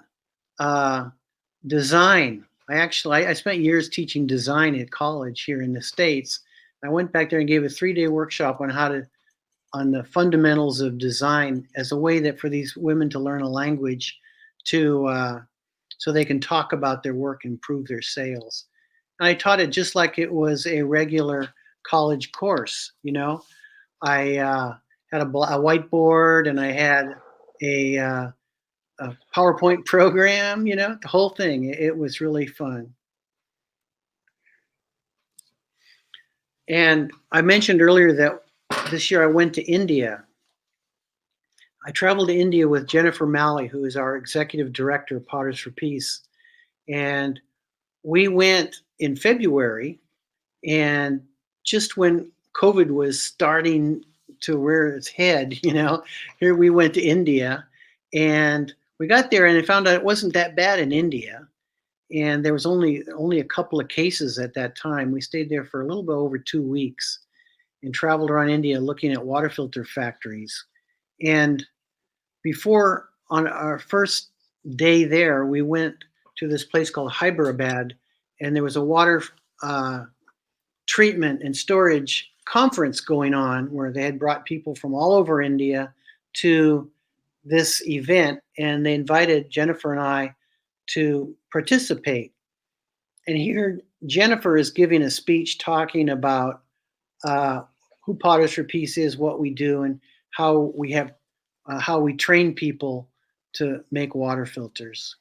design. I spent years teaching design at college here in the States. I went back there and gave a 3-day workshop on the fundamentals of design as a way that for these women to learn a language to so they can talk about their work and improve their sales. And I taught it just like it was a regular college course. You know, I had a whiteboard and I had a PowerPoint program. You know, the whole thing. It was really fun. And I mentioned earlier that this year I went to India. I traveled to India with Jennifer Malley, who is our executive director of Potters for Peace. And we went in February, and just when COVID was starting to rear its head, you know, here we went to India, and we got there and I found out it wasn't that bad in India. And there was only a couple of cases at that time. We stayed there for a little bit over 2 weeks and traveled around India looking at water filter factories. And before, on our first day there, we went to this place called Hyderabad, and there was a water treatment and storage conference going on where they had brought people from all over India to this event, and they invited Jennifer and I to participate. And here Jennifer is giving a speech talking about who Potters for Peace is, what we do, and how we train people to make water filters.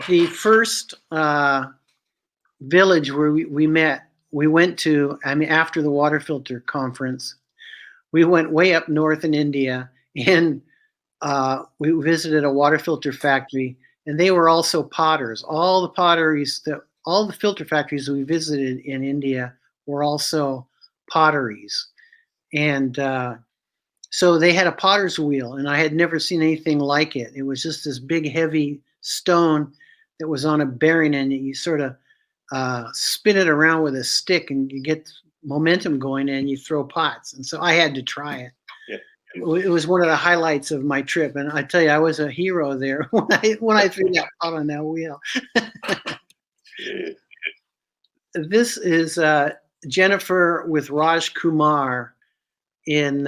The first village where we met, we went to, after the water filter conference, we went way up north in India, and we visited a water filter factory, and they were also potters. All the filter factories that we visited in India were also potteries. And so they had a potter's wheel, and I had never seen anything like it. It was just this big, heavy stone that was on a bearing, and you sort of spin it around with a stick, and you get momentum going, and you throw pots. And so I had to try it. Yeah. It was one of the highlights of my trip, and I tell you, I was a hero there when I threw that pot on that wheel. This is Jennifer with Raj Kumar in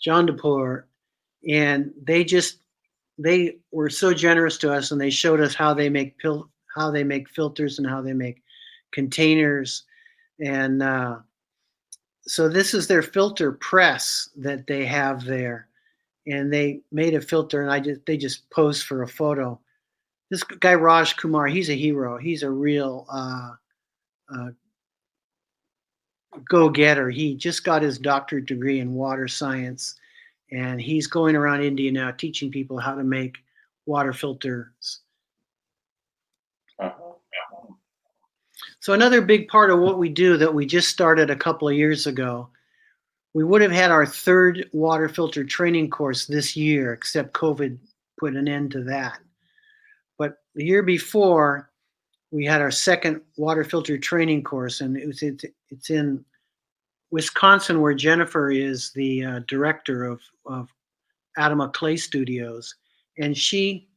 Jandapur, and they were so generous to us, and they showed us how they make filters and how they make containers. And so this is their filter press that they have there, and they made a filter, and they just posed for a photo. This guy Raj Kumar, he's a hero. He's a real go-getter. He just got his doctorate degree in water science, and he's going around India now teaching people how to make water filters. So another big part of what we do that we just started a couple of years ago, we would have had our 3rd water filter training course this year, except COVID put an end to that. But the year before, we had our 2nd water filter training course, and it's in Wisconsin, where Jennifer is the director of Adama Clay Studios, and she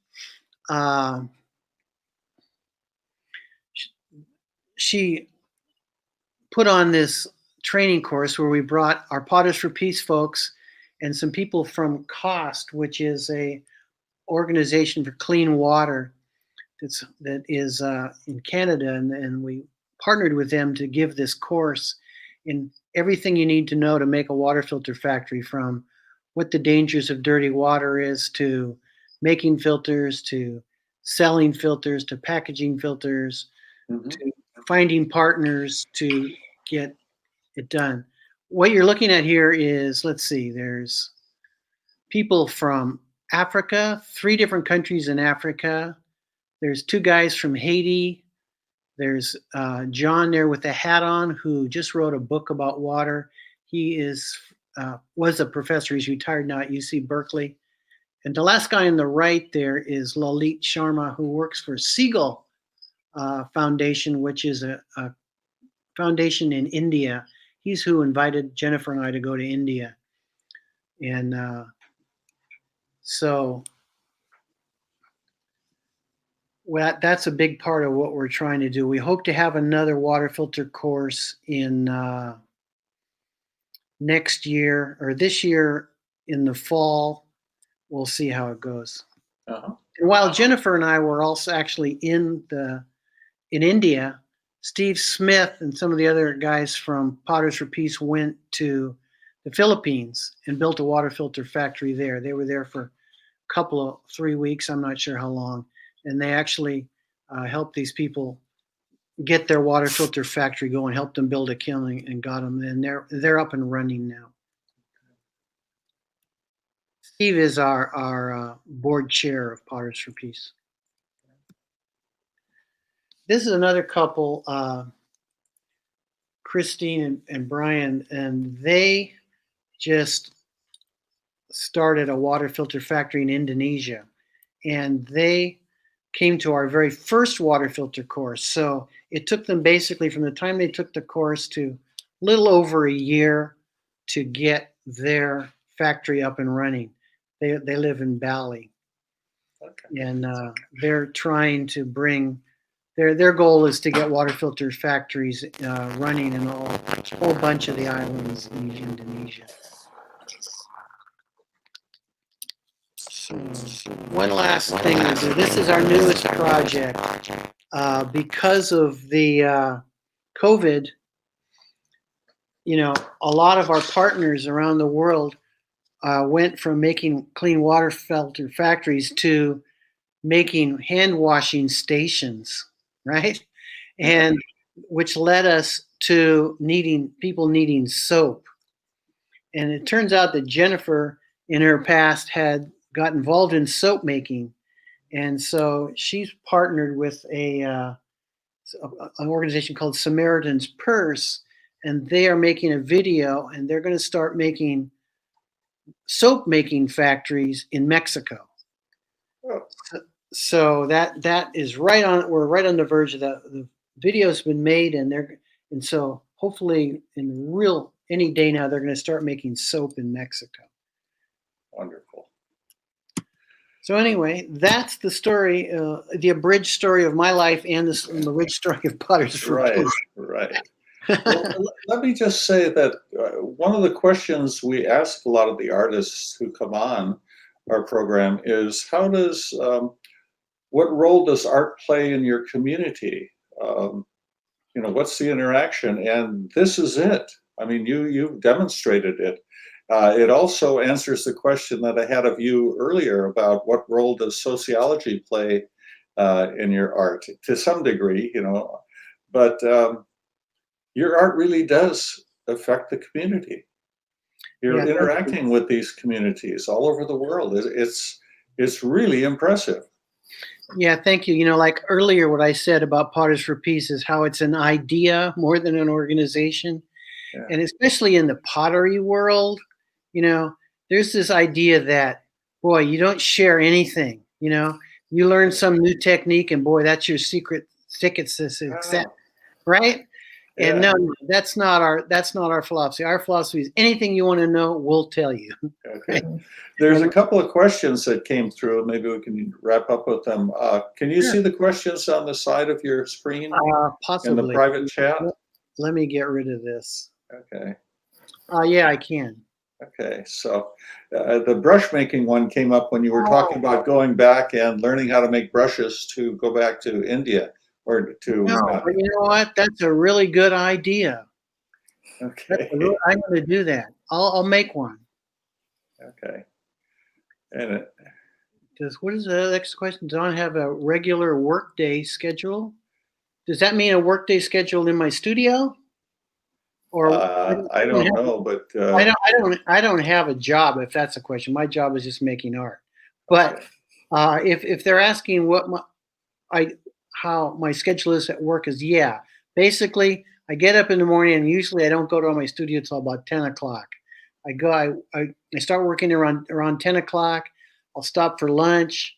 put on this training course where we brought our Potters for Peace folks and some people from COST, which is a organization for clean water that is in Canada, and we partnered with them to give this course in everything you need to know to make a water filter factory, from what the dangers of dirty water is, to making filters, to selling filters, to packaging filters, to finding partners to get it done. What you're looking at here is, let's see, there's people from Africa, 3 different countries in Africa. There's 2 guys from Haiti. There's John there with the hat on, who just wrote a book about water. He is was a professor. He's retired now at UC Berkeley. And the last guy on the right there is Lalit Sharma, who works for Siegel Foundation, which is a foundation in India. He's who invited Jennifer and I to go to India. And so that's a big part of what we're trying to do. We hope to have another water filter course in next year or this year in the fall. We'll see how it goes. Uh-huh. And while Jennifer and I were also actually in India, Steve Smith and some of the other guys from Potters for Peace went to the Philippines and built a water filter factory there. They were there for a couple of 3 weeks. I'm not sure how long. And they actually helped these people get their water filter factory going, helped them build a kiln and got them. And they're up and running now. Steve is our board chair of Potters for Peace. This is another couple, Christine and Brian, and they just started a water filter factory in Indonesia. And they came to our very first water filter course. So it took them basically from the time they took the course to a little over a year to get their factory up and running. They live in Bali. Okay. And they're trying to bring, their goal is to get water filter factories running in a whole bunch of the islands in Indonesia. So one last thing to do. This is our newest project. Because of the COVID, a lot of our partners around the world went from making clean water filter factories to making hand washing stations, right? And which led us to people needing soap. And it turns out that Jennifer in her past had got involved in soap making. And so she's partnered with an organization called Samaritan's Purse, and they are making a video, and they're going to start making soap making factories in Mexico. Oh. So that is right on. We're right on the verge of that. The video's been made, and so hopefully any day now they're going to start making soap in Mexico. Wonderful. So anyway, that's the story, the abridged story of my life and the abridged story of Potters for Peace. Right. Well, let me just say that one of the questions we ask a lot of the artists who come on our program is, what role does art play in your community? What's the interaction? And this is it. I mean, you've demonstrated it. It also answers the question that I had of you earlier about what role does sociology play in your art, to some degree, but your art really does affect the community. You're interacting with these communities all over the world. It's really impressive. Yeah, thank you. Like earlier, what I said about Potters for Peace is how it's an idea more than an organization. Yeah. And especially in the pottery world, there's this idea that, boy, you don't share anything. You learn some new technique, and boy, that's your secret ticket to success, right? Yeah. And no, that's not our philosophy. Our philosophy is anything you want to know, we'll tell you. Okay. There's a couple of questions that came through. Maybe we can wrap up with them. Can you see the questions on the side of your screen? Possibly. In the private chat? Let me get rid of this. Okay. Yeah, I can. Okay, so the brush making one came up when you were talking about going back and learning how to make brushes to go back to India or to. No, but you know what? That's a really good idea. Okay. I'm going to do that. I'll make one. Okay. And what is the next question? Does Don have a regular workday schedule? Does that mean a workday schedule in my studio? Or I don't know, but I don't have a job. If that's a question, my job is just making art. But if they're asking how my schedule is at work, is basically I get up in the morning and usually I don't go to my studio till about 10 o'clock. I start working around 10 o'clock. I'll stop for lunch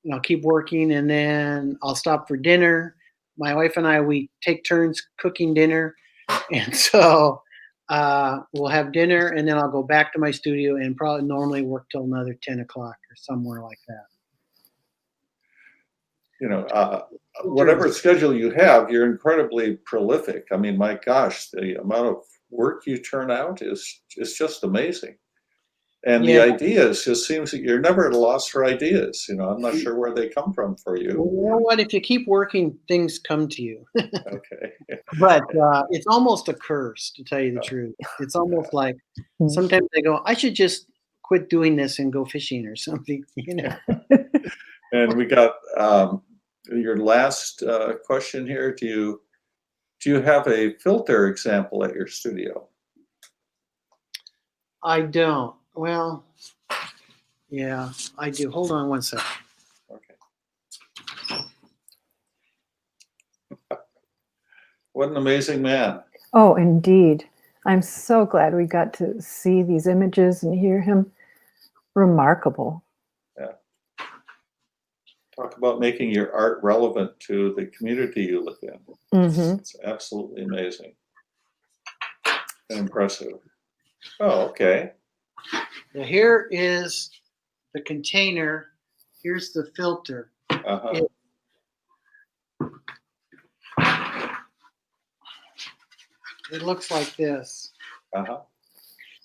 and I'll keep working, and then I'll stop for dinner. My wife and I, we take turns cooking dinner. And so we'll have dinner, and then I'll go back to my studio and probably normally work till another 10 o'clock or somewhere like that. You know, whatever schedule you have, you're incredibly prolific. I mean, my gosh, the amount of work you turn out is just amazing. And the Yeah. ideas, just seems that you're never at a loss for ideas. You know, I'm not sure where they come from for Well, you. you know what? If you keep working, things come to you. Okay. But it's almost a curse, to tell you the truth. It's almost like sometimes I go, I should just quit doing this and go fishing or something, you know. And we got your last question here. Do you have a filter example at your studio? I don't. Well, yeah, I do. Hold on one second. Okay. What an amazing man. Oh, indeed. I'm so glad we got to see these images and hear him. Remarkable. Yeah. Talk about making your art relevant to the community you live in. Mm-hmm. It's absolutely amazing and impressive. Oh, okay. Now here is the container. Here's the filter. Uh-huh. It looks like this. Uh-huh.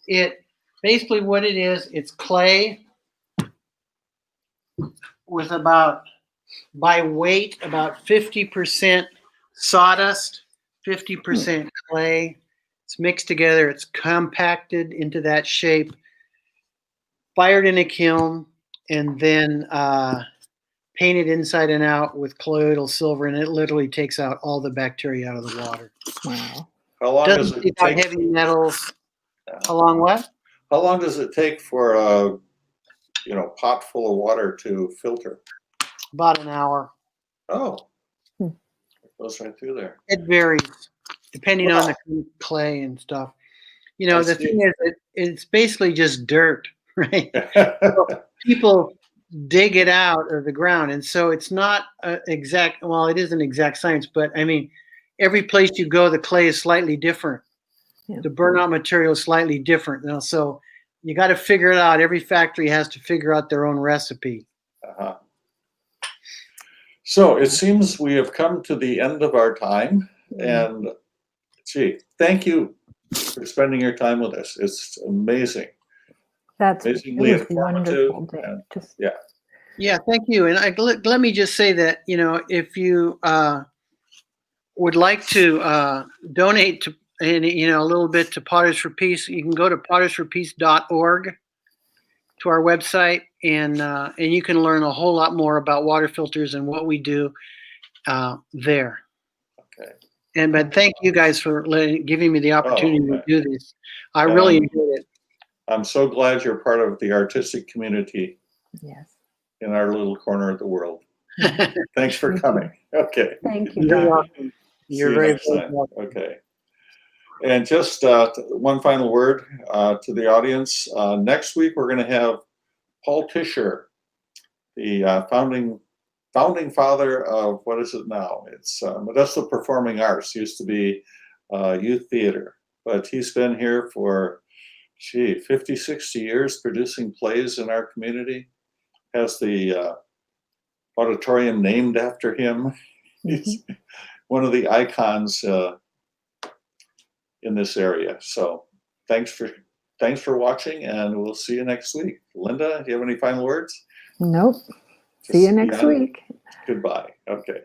It basically what it is, it's clay with about, by weight, about 50% sawdust, 50% clay. It's mixed together, it's compacted into that shape, fired in a kiln, and then painted inside and out with colloidal silver, and it literally takes out all the bacteria out of the water. Wow. How long does Doesn't it take out take? heavy metals. How long what? How long does it take for a pot full of water to filter? About an hour. Oh, it goes right through there. It varies depending on Wow. the clay and stuff. You I know, the see. thing is, it's basically just dirt, right? People dig it out of the ground, and so it's not exact. Well, it is an exact science, but I mean, every place you go, the clay is slightly different. Yeah. The burnout material is slightly different. You know, so you got to figure it out. Every factory has to figure out their own recipe. Uh-huh. So it seems we have come to the end of our time, and gee, thank you for spending your time with us. It's amazing. It Amazingly was informative. wonderful day. And, Just, yeah. Yeah, thank you. And let me just say that, you know, if you would like to donate to, and you know, a little bit to Potters for Peace, you can go to pottersforpeace.org to our website, and you can learn a whole lot more about water filters and what we do there. Okay. But thank you guys for giving me the opportunity to do this. I really enjoyed it. I'm so glad you're part of the artistic community yes. in our little corner of the world. Thanks for coming. Okay. Thank you, You're Don. welcome. See You're you very next time. welcome. Okay. And just one final word to the audience. Next week, we're going to have Paul Tischer, the founding father of, what is it now? It's Modesto Performing Arts. Used to be youth theater, but he's been here for 50, 60 years producing plays in our community. Has the auditorium named after him. He's one of the icons in this area. So thanks for watching, and we'll see you next week. Linda, do you have any final words? Nope. Just See you next beyond- week. Goodbye. Okay.